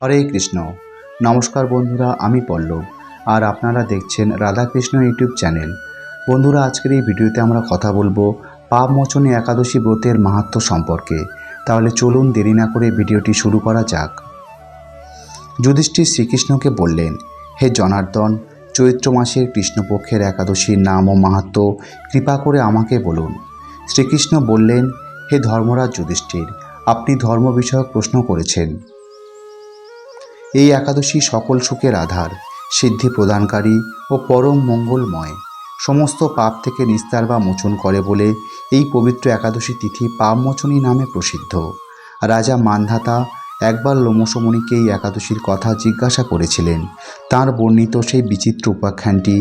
হরে কৃষ্ণ। নমস্কার বন্ধুরা, আমি পল্লব আর আপনারা দেখছেন রাধাকৃষ্ণ ইউটিউব চ্যানেল। বন্ধুরা, আজকের এই ভিডিওতে আমরা কথা বলবো পাপমোচনী একাদশী ব্রতের মাহাত্ম্য সম্পর্কে। তাহলে চলুন দেরি না করে ভিডিওটি শুরু করা যাক। যুধিষ্ঠির শ্রীকৃষ্ণকে বললেন, হে জনার্দন, চৈত্র মাসের কৃষ্ণপক্ষের একাদশীর নাম ও মাহাত্ম্য কৃপা করে আমাকে বলুন। শ্রীকৃষ্ণ বললেন, হে ধর্মরাজ যুধিষ্ঠির, আপনি ধর্ম বিষয়ক প্রশ্ন করেছেন। এই একাদশী সকল সুখের আধার, সিদ্ধি প্রদানকারী ও পরম মঙ্গলময়, সমস্ত পাপ থেকে নিস্তার বা মোচন করে বলে এই পবিত্র একাদশী তিথি পাপমোচনী নামে প্রসিদ্ধ। রাজা মান্ধাতা একবার লোমশ মুনিকে এই একাদশীর কথা জিজ্ঞাসা করেছিলেন। তাঁর বর্ণিত সেই বিচিত্র উপাখ্যানটি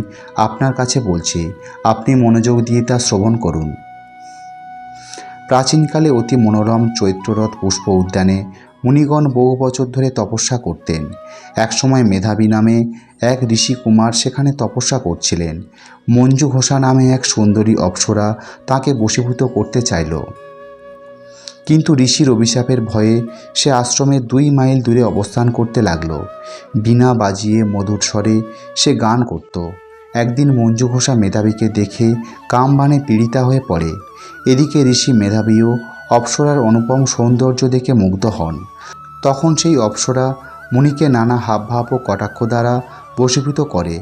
আপনার কাছে বলছি, আপনি মনোযোগ দিয়ে তা শ্রবণ করুন। প্রাচীনকালে অতি মনোরম চৈত্ররথ পুষ্প উদ্যানে মুনিগণ বহু বছর ধরে তপস্যা করতেন। একসময় মেধাবী নামে এক ঋষি কুমার সেখানে তপস্যা করছিলেন। মঞ্জু ঘোষা নামে এক সুন্দরী অপ্সরা তাকে বশীভূত করতে চাইল, কিন্তু ঋষির অভিশাপের ভয়ে সে আশ্রমের 2 মাইল দূরে অবস্থান করতে লাগল। বীণা বাজিয়ে মধুর স্বরে সে গান করত। একদিন মঞ্জু ঘোষা মেধাবীকে দেখে কামবাণে পীড়িতা হয়ে পড়ে। এদিকে ঋষি মেধাবীও অপ্সরার অনুপম সৌন্দর্য দেখে মুগ্ধ হন। তখন সেই অপ্সরা মুনিকে নানা হাবভাব ও কটাক্ষ দ্বারা বশীভূত করে।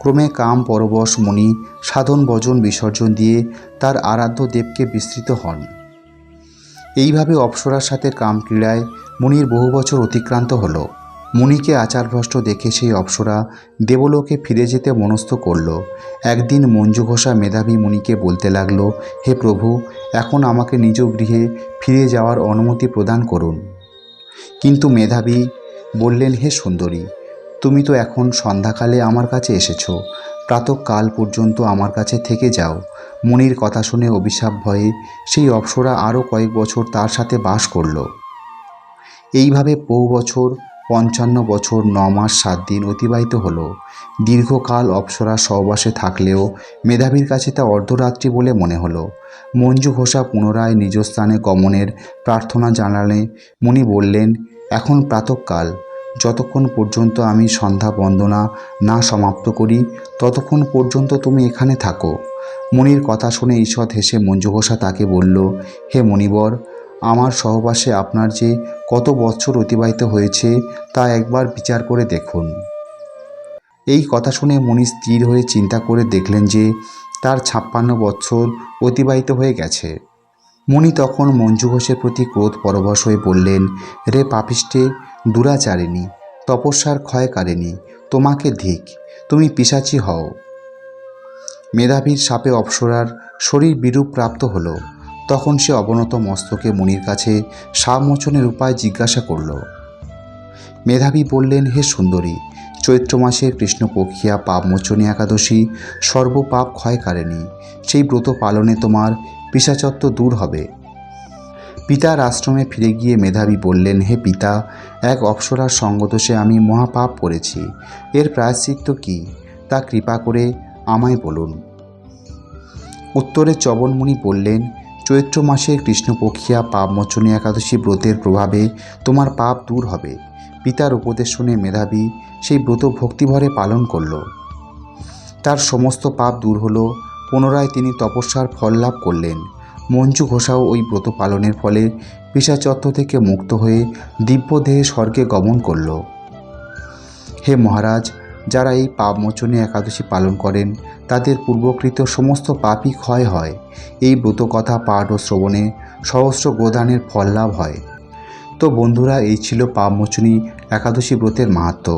ক্রমে কাম পরবশ মুনি সাধন ভজন বিসর্জন দিয়ে তার আরাধ্য দেবকে বিস্তৃত হন। এইভাবে অপ্সরার সাথে কামক্রীড়ায় মুনির বহু বছর অতিক্রান্ত হল। মুনিকে আচারভ্রষ্ট দেখে সেই অপ্সরা দেবলোকে ফিরে যেতে মনস্থ করল। একদিন মঞ্জু ঘোষা মেধাবী মুনিকে বলতে লাগলো, হে প্রভু, এখন আমাকে নিজ গৃহে ফিরে যাওয়ার অনুমতি প্রদান করুন। কিন্তু মেধাবী বললেন, হে সুন্দরী, তুমি তো এখন সন্ধ্যাকালে আমার কাছে এসেছো, প্রাতঃকাল পর্যন্ত আমার কাছে থেকে যাও। মুনির কথা শুনে অভিশাপ ভয়ে সেই অপ্সরা আরও কয়েক বছর তার সাথে বাস করল। এইভাবে বহু বছর, 55 বছর 9 মাস 7 দিন অতিবাহিত হলো। দীর্ঘকাল অপ্সরা সহবাসে থাকলেও মেধাবীর কাছে তা অর্ধরাত্রি বলে মনে হলো। মঞ্জু ঘোষা পুনরায় নিজ স্থানে গমনের প্রার্থনা জানালে মুনি বললেন, এখন প্রাতঃকাল, যতক্ষণ পর্যন্ত আমি সন্ধ্যা বন্দনা না সমাপ্ত করি ততক্ষণ পর্যন্ত তুমি এখানে থাকো। মুনির কথা শুনে ঈষৎ হেসে মঞ্জু ঘোষা তাকে বলল, হে মুনিবর, আমার সহবাসে আপনার যে কত বৎসর অতিবাহিত হয়েছে তা একবার বিচার করে দেখুন। এই কথা শুনে মুনি স্থির হয়ে চিন্তা করে দেখলেন যে তার 56 বৎসর অতিবাহিত হয়ে গেছে। মুনি তখন মঞ্জু ঘোষের প্রতি ক্রোধ পরবশ হয়ে বললেন, রে পাপিষ্ঠে, দুরাচারিণী, তপস্যার ক্ষয়কারিণী, তোমাকে ধিক, তুমি পিশাচী হও। মেধাবীর শাপে অপ্সরার শরীর বিরূপ প্রাপ্ত হলো। তখন সে অবনত মস্তকে মুনির কাছে শাপমোচনের উপায় জিজ্ঞাসা করল। মেধাবী বললেন, হে সুন্দরী, চৈত্র মাসের কৃষ্ণপক্ষিয়া পাপমোচনী একাদশী সর্বপাপ ক্ষয়কারিণী। সেই ব্রত পালনে তোমার পিশাচত্ব দূর হবে। পিতার আশ্রমে ফিরে গিয়ে মেধাবী বললেন, হে পিতা, এক অপ্সরার সঙ্গদোষে আমি মহাপাপ করেছি। এর প্রায়শ্চিত্ত কি, তা কৃপা করে আমায় বলুন। উত্তরে চ্যবনমুনি বললেন, চৈত্র মাসের কৃষ্ণপক্ষিয়া পাপমোচনী একাদশী ব্রতের প্রভাবে তোমার পাপ দূর হবে। পিতার উপদেশ শুনে মেধাবী সেই ব্রত ভক্তিভরে পালন করল। তার সমস্ত পাপ দূর হলো। পুনরায় তিনি তপস্যার ফল লাভ করলেন। মঞ্জু ঘোষাও ওই ব্রত পালনের ফলে পিশাচত্ব থেকে মুক্ত হয়ে দিব্যদেহে স্বর্গে গমন করল। হে মহারাজ, যারা এই পাপমোচনী একাদশী পালন করেন তাদের পূর্বকৃত সমস্ত পাপই ক্ষয় হয়। এই ব্রতকথা পাঠ ও শ্রবণে সহস্র গোদানের ফল লাভ হয়। তো বন্ধুরা, এই ছিল পাপমোচনী একাদশী ব্রতের মাহাত্ম্য।